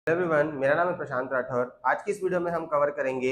Everyone, मेरा नाम है प्रशांत राठौर। आज की इस वीडियो में हम कवर करेंगे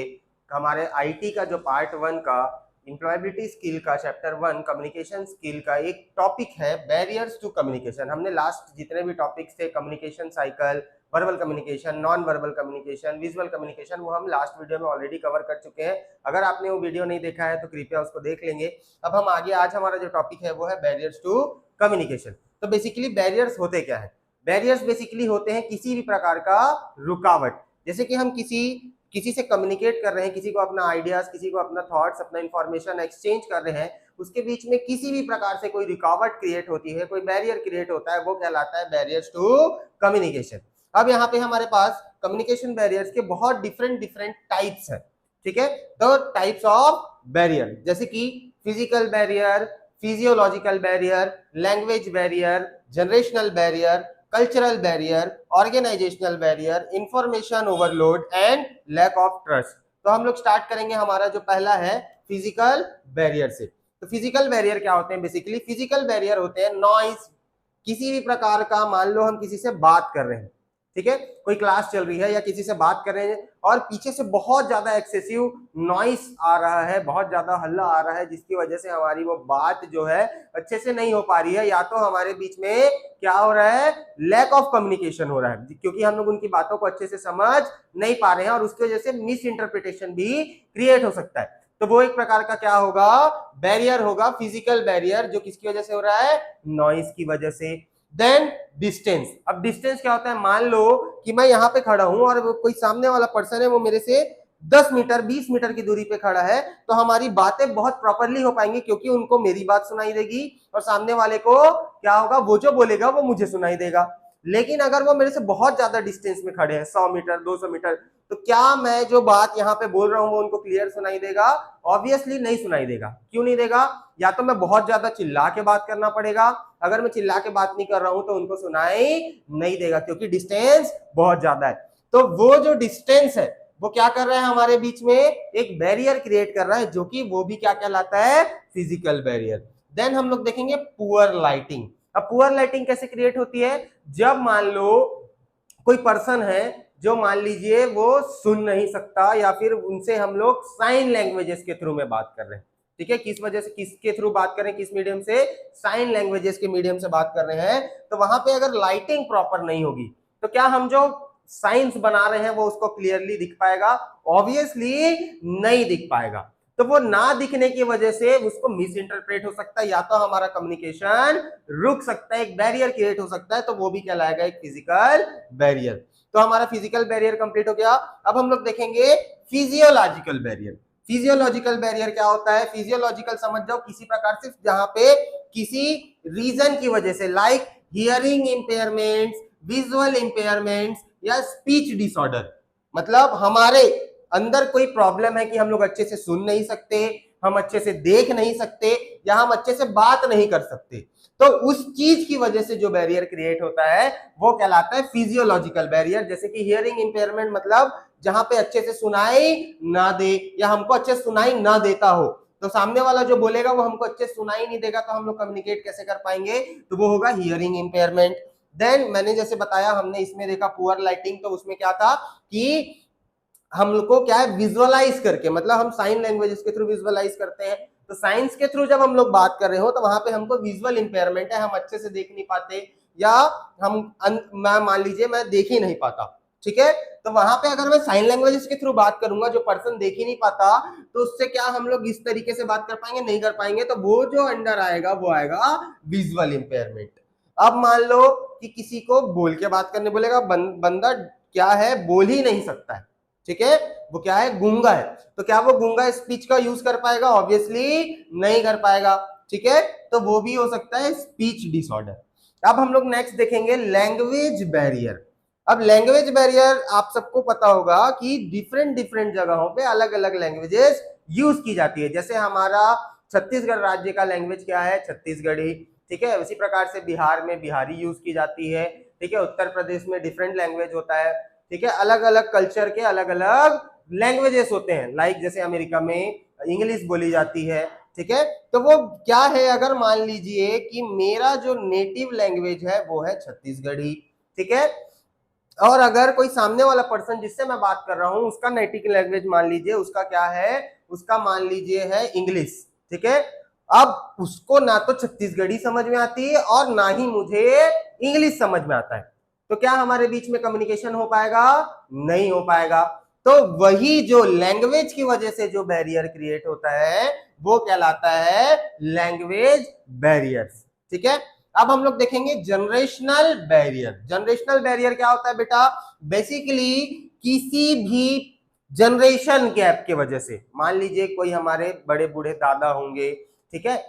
हमारे आईटी का जो पार्ट 1 का एम्प्लॉयबिलिटी स्किल का चैप्टर 1 कम्युनिकेशन स्किल का एक टॉपिक है बैरियर्स टू कम्युनिकेशन। हमने लास्ट जितने भी टॉपिक्स थे communication cycle, verbal communication, non verbal communication, visual communication, वो हम लास्ट वीडियो में ऑलरेडी कवर कर चुके हैं। अगर आपने वो वीडियो नहीं देखा है तो कृपया उसको देख लेंगे। अब हम आगे, आज हमारा जो टॉपिक है वो है बैरियर्स टू कम्युनिकेशन। तो बेसिकली बैरियर्स होते क्या है? बैरियर्स बेसिकली होते हैं किसी भी प्रकार का रुकावट। जैसे कि हम किसी से कम्युनिकेट कर रहे हैं, किसी को अपना आइडियाज, किसी को अपना थॉट्स, अपना इंफॉर्मेशन एक्सचेंज कर रहे हैं, उसके बीच में किसी भी प्रकार से कोई रुकावट क्रिएट होती है, कोई बैरियर क्रिएट होता है, वो कहलाता है बैरियर्स टू कम्युनिकेशन। अब यहाँ पे हमारे पास कम्युनिकेशन बैरियर्स के बहुत डिफरेंट डिफरेंट टाइप्स हैं। ठीक है, तो टाइप्स ऑफ बैरियर जैसे कि physical barrier, physiological barrier, language barrier, generational barrier, cultural barrier, organisational barrier, information overload and lack of trust. तो हम लोग स्टार्ट करेंगे, हमारा जो पहला है फिजिकल बैरियर से। तो फिजिकल बैरियर क्या होते हैं? बेसिकली फिजिकल बैरियर होते हैं नॉइज, किसी भी प्रकार का, मान लो हम किसी से बात कर रहे हैं, ठीक है, कोई क्लास चल रही है या किसी से बात कर रहे हैं और पीछे से बहुत ज्यादा एक्सेसिव नॉइस आ रहा है, बहुत ज्यादा हल्ला आ रहा है, जिसकी वजह से हमारी वो बात जो है अच्छे से नहीं हो पा रही है, या तो हमारे बीच में क्या हो रहा है, लैक ऑफ कम्युनिकेशन हो रहा है, क्योंकि हम लोग उनकी बातों को अच्छे से समझ नहीं पा रहे हैं और उसकी वजह से मिस इंटरप्रिटेशन भी क्रिएट हो सकता है। तो वो एक प्रकार का क्या होगा, बैरियर होगा, फिजिकल बैरियर, जो किसकी वजह से हो रहा है, नॉइस की वजह से। Then distance. अब डिस्टेंस क्या होता है? मान लो कि मैं यहाँ पे खड़ा हूं और कोई सामने वाला पर्सन है, वो मेरे से 10 मीटर 20 मीटर की दूरी पे खड़ा है, तो हमारी बातें बहुत प्रॉपरली हो पाएंगी, क्योंकि उनको मेरी बात सुनाई देगी और सामने वाले को क्या होगा, वो जो बोलेगा वो मुझे सुनाई देगा। लेकिन अगर वो मेरे से बहुत ज्यादा डिस्टेंस में खड़े हैं, 100 मीटर 200 मीटर, तो क्या मैं जो बात यहाँ पे बोल रहा हूँ वो उनको क्लियर सुनाई देगा? ऑब्वियसली नहीं सुनाई देगा। क्यों नहीं देगा? या तो मैं बहुत ज्यादा चिल्ला के बात करना पड़ेगा, अगर मैं चिल्ला के बात नहीं कर रहा हूं तो उनको सुनाई नहीं देगा, क्योंकि डिस्टेंस बहुत ज्यादा है। तो वो जो डिस्टेंस है वो क्या कर रहा है, हमारे बीच में एक बैरियर क्रिएट कर रहा है, जो कि वो भी क्या कहलाता है, फिजिकल बैरियर। देन हम लोग देखेंगे पुअर लाइटिंग। अब पुअर लाइटिंग कैसे क्रिएट होती है? जब मान लो कोई पर्सन है जो मान लीजिए वो सुन नहीं सकता, या फिर उनसे हम लोग साइन लैंग्वेजेस के थ्रू में बात कर रहे हैं, ठीक है, किस वजह से, किसके थ्रू बात कर रहे हैं, किस मीडियम से, साइन लैंग्वेजेस के मीडियम से बात कर रहे हैं, तो वहां पे अगर लाइटिंग प्रॉपर नहीं होगी तो क्या हम जो साइंस बना रहे हैं वो उसको क्लियरली दिख पाएगा? ऑब्वियसली नहीं दिख पाएगा। तो वो ना दिखने की वजह से उसको मिस इंटरप्रेट हो सकता है, या तो हमारा कम्युनिकेशन रुक सकता है, एक बैरियर क्रिएट हो सकता है, तो वो भी कहलाएगा एक फिजिकल बैरियर। तो हमारा फिजिकल बैरियर कंप्लीट हो गया। अब हम लोग देखेंगे फिजियोलॉजिकल बैरियर। फिजियोलॉजिकल बैरियर क्या होता है? फिजियोलॉजिकल समझ जाओ, किसी प्रकार से जहां पे किसी रीजन की वजह से, लाइक हियरिंग इंपेयरमेंट्स, विजुअल इंपेयरमेंट्स या स्पीच डिसऑर्डर, मतलब हमारे अंदर कोई प्रॉब्लम है कि हम लोग अच्छे से सुन नहीं सकते, हम अच्छे से देख नहीं सकते, या हम अच्छे से बात नहीं कर सकते, तो उस चीज की वजह से जो बैरियर क्रिएट होता है वो कहलाता है फिजियोलॉजिकल बैरियर। जैसे कि हियरिंग इंपेयरमेंट, मतलब जहां पे अच्छे से सुनाई ना दे, या हमको अच्छे से सुनाई ना देता हो, तो सामने वाला जो बोलेगा वो हमको अच्छे से सुनाई नहीं देगा, तो हम लोग कम्युनिकेट कैसे कर पाएंगे? तो वो होगा हियरिंग इंपेयरमेंट। देन मैंने जैसे बताया, हमने इसमें देखा पुअर लाइटिंग, तो उसमें क्या था कि हम लोग को क्या है, विजुअलाइज करके, मतलब हम साइन लैंग्वेजेस के थ्रू विजुअलाइज करते हैं, तो साइंस के थ्रू जब हम लोग बात कर रहे हो तो वहां पे हमको विजुअल इंपेयरमेंट है, हम अच्छे से देख नहीं पाते, या हम मान लीजिए मैं देख ही नहीं पाता, ठीक है, तो वहां पे अगर मैं साइन लैंग्वेजेस के थ्रू बात करूंगा, जो पर्सन देख ही नहीं पाता, तो उससे क्या हम लोग इस तरीके से बात कर पाएंगे? नहीं कर पाएंगे। तो वो जो अंडर आएगा वो आएगा विजुअल इंपेयरमेंट। अब मान लो कि किसी को बोल के बात करने बोलेगा, बंदा क्या है, बोल ही नहीं सकता है, ठीक है, वो क्या है, गूंगा है, तो क्या वो गूंगा स्पीच का यूज कर पाएगा? ऑब्वियसली नहीं कर पाएगा, ठीक है, तो वो भी हो सकता है स्पीच डिसऑर्डर। अब हम लोग नेक्स्ट देखेंगे लैंग्वेज बैरियर। अब लैंग्वेज बैरियर आप सबको पता होगा कि डिफरेंट डिफरेंट जगहों पे अलग अलग लैंग्वेजेस यूज की जाती है। जैसे हमारा छत्तीसगढ़ राज्य का लैंग्वेज क्या है, छत्तीसगढ़ी, ठीक है, उसी प्रकार से बिहार में बिहारी यूज की जाती है, ठीक है, उत्तर प्रदेश में डिफरेंट लैंग्वेज होता है, ठीक है, अलग अलग कल्चर के अलग अलग लैंग्वेजेस होते हैं, लाइक जैसे अमेरिका में इंग्लिश बोली जाती है, ठीक है, तो वो क्या है, अगर मान लीजिए कि मेरा जो नेटिव लैंग्वेज है वो है छत्तीसगढ़ी, ठीक है, और अगर कोई सामने वाला पर्सन जिससे मैं बात कर रहा हूं उसका नेटिव लैंग्वेज मान लीजिए उसका क्या है, उसका मान लीजिए है इंग्लिश, ठीक है। अब उसको ना तो छत्तीसगढ़ी समझ में आती है और ना ही मुझे इंग्लिश समझ में आता है, तो क्या हमारे बीच में कम्युनिकेशन हो पाएगा? नहीं हो पाएगा। तो वही जो लैंग्वेज की वजह से जो बैरियर क्रिएट होता है वो कहलाता है लैंग्वेज बैरियर्स, ठीक है। अब हम लोग देखेंगे जनरेशनल बैरियर। जनरेशनल बैरियर क्या होता है बेटा? बेसिकली किसी भी जनरेशन गैप की वजह से, मान लीजिए कोई हमारे बड़े बूढ़े दादा होंगे, ठीक है,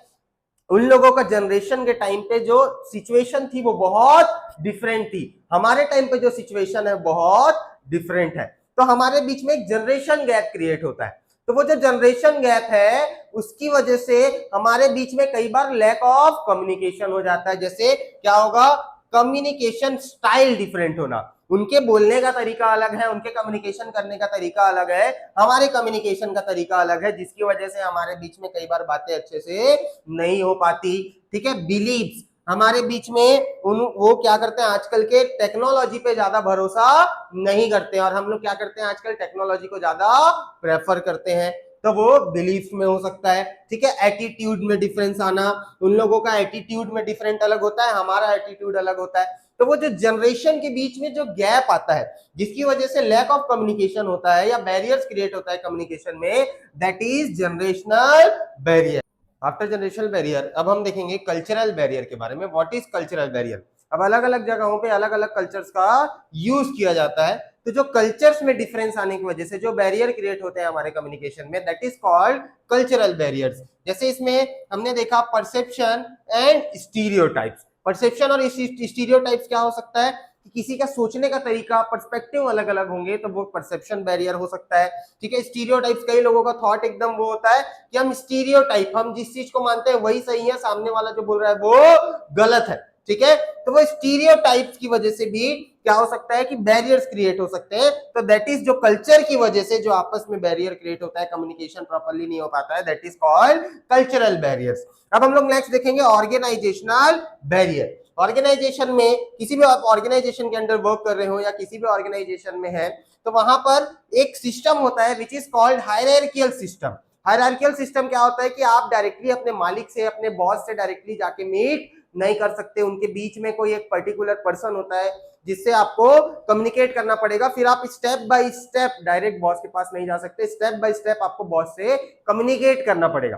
उन लोगों का जनरेशन के टाइम पे जो सिचुएशन थी वो बहुत डिफरेंट थी, हमारे टाइम पे जो सिचुएशन है बहुत डिफरेंट है, तो हमारे बीच में एक जनरेशन गैप क्रिएट होता है। तो वो जो जनरेशन गैप है उसकी वजह से हमारे बीच में कई बार लैक ऑफ कम्युनिकेशन हो जाता है। जैसे क्या होगा? कम्युनिकेशन स्टाइल डिफरेंट होना, उनके बोलने का तरीका अलग है, उनके कम्युनिकेशन करने का तरीका अलग है, हमारे कम्युनिकेशन का तरीका अलग है, जिसकी वजह से हमारे बीच में कई बार बातें अच्छे से नहीं हो पाती, ठीक है। बिलीव्स हमारे बीच में वो क्या करते हैं, आजकल के टेक्नोलॉजी पे ज्यादा भरोसा नहीं करते हैं, और हम लोग क्या करते हैं आजकल टेक्नोलॉजी को ज्यादा प्रेफर करते हैं, तो वो बिलीफ में हो सकता है, ठीक है। एटीट्यूड में डिफरेंस आना, उन लोगों का एटीट्यूड में डिफरेंट अलग होता है, हमारा एटीट्यूड अलग होता है, तो वो जो जनरेशन के बीच में जो गैप आता है जिसकी वजह से लैक ऑफ कम्युनिकेशन होता है या बैरियर्स क्रिएट होता है कम्युनिकेशन में, that is generational barrier. After generational barrier अब हम देखेंगे कल्चरल बैरियर के बारे में। What is cultural barrier? अब अलग अलग जगहों पे अलग अलग कल्चर्स का यूज किया जाता है, तो जो कल्चर्स में डिफरेंस आने की वजह से जो बैरियर क्रिएट होते हैं हमारे कम्युनिकेशन में, that is called cultural barriers. जैसे इसमें हमने देखा परसेप्शन एंड स्टीरियोटाइप्स। परसेप्शन और स्टीरियोटाइप्स क्या हो सकता है कि किसी का सोचने का तरीका, पर्सपेक्टिव अलग अलग होंगे, तो वो परसेप्शन बैरियर हो सकता है, ठीक है। स्टीरियोटाइप्स, कई लोगों का थॉट एकदम वो होता है कि हम स्टीरियोटाइप, हम जिस चीज को मानते हैं वही सही है, सामने वाला जो बोल रहा है वो गलत है, ठीक है। तो वो स्टीरियोटाइप्स की वजह से भी क्या हो सकता है कि बैरियर्स क्रिएट हो सकते हैं। तो दैट इज जो कल्चर की वजह से जो आपस में बैरियर क्रिएट होता है, कम्युनिकेशन प्रॉपर्ली नहीं हो पाता है, that is called cultural barriers. अब हम लोग नेक्स्ट देखेंगे ऑर्गेनाइजेशनल बैरियर। ऑर्गेनाइजेशन में, किसी भी ऑर्गेनाइजेशन के अंडर वर्क कर रहे हो या किसी भी ऑर्गेनाइजेशन में है, तो वहां पर एक सिस्टम होता है which is called hierarchical system. Hierarchical system क्या होता है कि आप डायरेक्टली अपने मालिक से, अपने बॉस से डायरेक्टली जाके मीट नहीं कर सकते, उनके बीच में कोई एक पर्टिकुलर पर्सन होता है जिससे आपको कम्युनिकेट करना पड़ेगा, फिर आप step by step direct boss के पास नहीं जा सकते, स्टेप बाय स्टेप आपको बॉस से कम्युनिकेट करना पड़ेगा।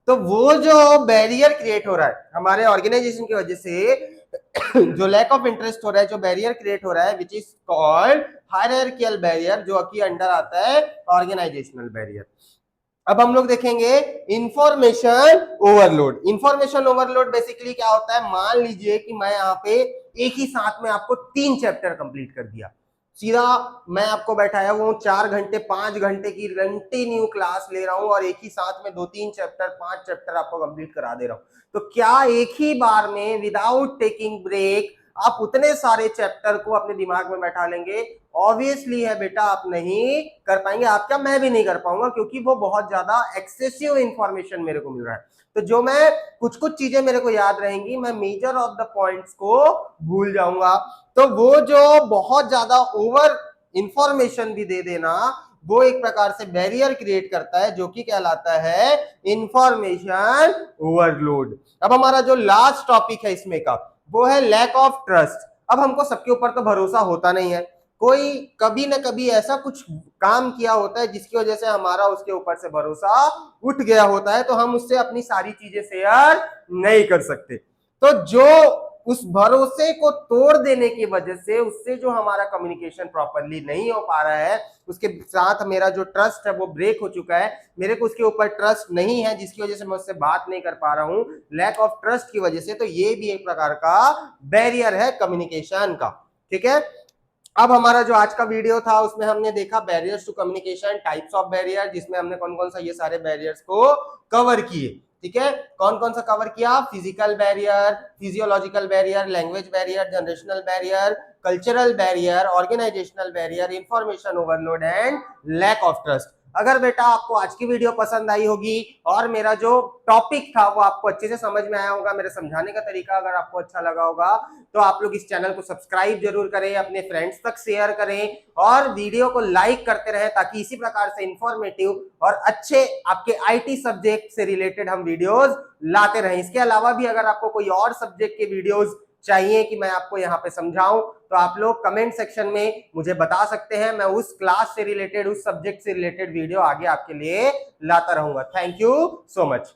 तो वो जो बैरियर क्रिएट हो रहा है हमारे ऑर्गेनाइजेशन की वजह से, जो लैक ऑफ इंटरेस्ट हो रहा है, जो बैरियर क्रिएट हो रहा है, which is called hierarchical barrier, जो कि अंडर आता है ऑर्गेनाइजेशनल बैरियर। अब हम लोग देखेंगे information overload. Information overload basically क्या होता है? मान लीजिए कि मैं यहाँ पे एक ही साथ में आपको 3 चैप्टर कंप्लीट कर दिया, सीधा मैं आपको बैठाया वो 4 घंटे 5 घंटे की कंटिन्यू क्लास ले रहा हूं और एक ही साथ में 2-3 चैप्टर 5 चैप्टर आपको कंप्लीट करा दे रहा हूं, तो क्या एक ही बार में विदाउट टेकिंग ब्रेक आप उतने सारे चैप्टर को अपने दिमाग में बैठा लेंगे? ऑब्वियसली है बेटा, आप नहीं कर पाएंगे। आप क्या, मैं भी नहीं कर पाऊंगा, क्योंकि वो बहुत ज्यादा एक्सेसिव इंफॉर्मेशन मेरे को मिल रहा है। तो जो मैं कुछ कुछ चीजें मेरे को याद रहेंगी, मैं मेजर ऑफ द पॉइंट्स को भूल जाऊंगा। तो वो जो बहुत ज्यादा ओवर इंफॉर्मेशन भी दे देना, वो एक प्रकार से बैरियर क्रिएट करता है, जो कि कहलाता है इंफॉर्मेशन ओवरलोड। अब हमारा जो लास्ट टॉपिक है इसमें का, वो है लैक ऑफ ट्रस्ट। अब हमको सबके ऊपर तो भरोसा होता नहीं है, कोई कभी ना कभी ऐसा कुछ काम किया होता है जिसकी वजह से हमारा उसके ऊपर से भरोसा उठ गया होता है, तो हम उससे अपनी सारी चीजें शेयर नहीं कर सकते। तो जो उस भरोसे को तोड़ देने की वजह से, उससे जो हमारा कम्युनिकेशन प्रॉपरली नहीं हो पा रहा है, उसके साथ मेरा जो ट्रस्ट है वो ब्रेक हो चुका है, मेरे को उसके ऊपर ट्रस्ट नहीं है, जिसकी वजह से मैं उससे बात नहीं कर पा रहा हूं लैक ऑफ ट्रस्ट की वजह से, तो ये भी एक प्रकार का बैरियर है कम्युनिकेशन का, ठीक है। अब हमारा जो आज का वीडियो था उसमें हमने देखा barriers to communication, types of barrier, जिसमें हमने कौन कौन सा ये सारे बैरियर्स को कवर किए, ठीक है। कौन कौन सा कवर किया? Physical barrier, physiological barrier, language barrier, generational barrier, cultural barrier, organisational barrier, information overload and lack of trust. अगर बेटा आपको आज की वीडियो पसंद आई होगी और मेरा जो टॉपिक था वो आपको अच्छे से समझ में आया होगा, मेरे समझाने का तरीका अगर आपको अच्छा लगा होगा, तो आप लोग इस चैनल को सब्सक्राइब जरूर करें, अपने फ्रेंड्स तक शेयर करें और वीडियो को लाइक करते रहें, ताकि इसी प्रकार से इंफॉर्मेटिव और अच्छे आपके आईटी सब्जेक्ट से रिलेटेड हम वीडियोस लाते रहें। इसके अलावा भी अगर आपको कोई और सब्जेक्ट के वीडियोस चाहिए कि मैं आपको यहाँ पे समझाऊं, तो आप लोग कमेंट सेक्शन में मुझे बता सकते हैं। मैं उस क्लास से रिलेटेड, उस सब्जेक्ट से रिलेटेड वीडियो आगे आपके लिए लाता रहूंगा। Thank you so much.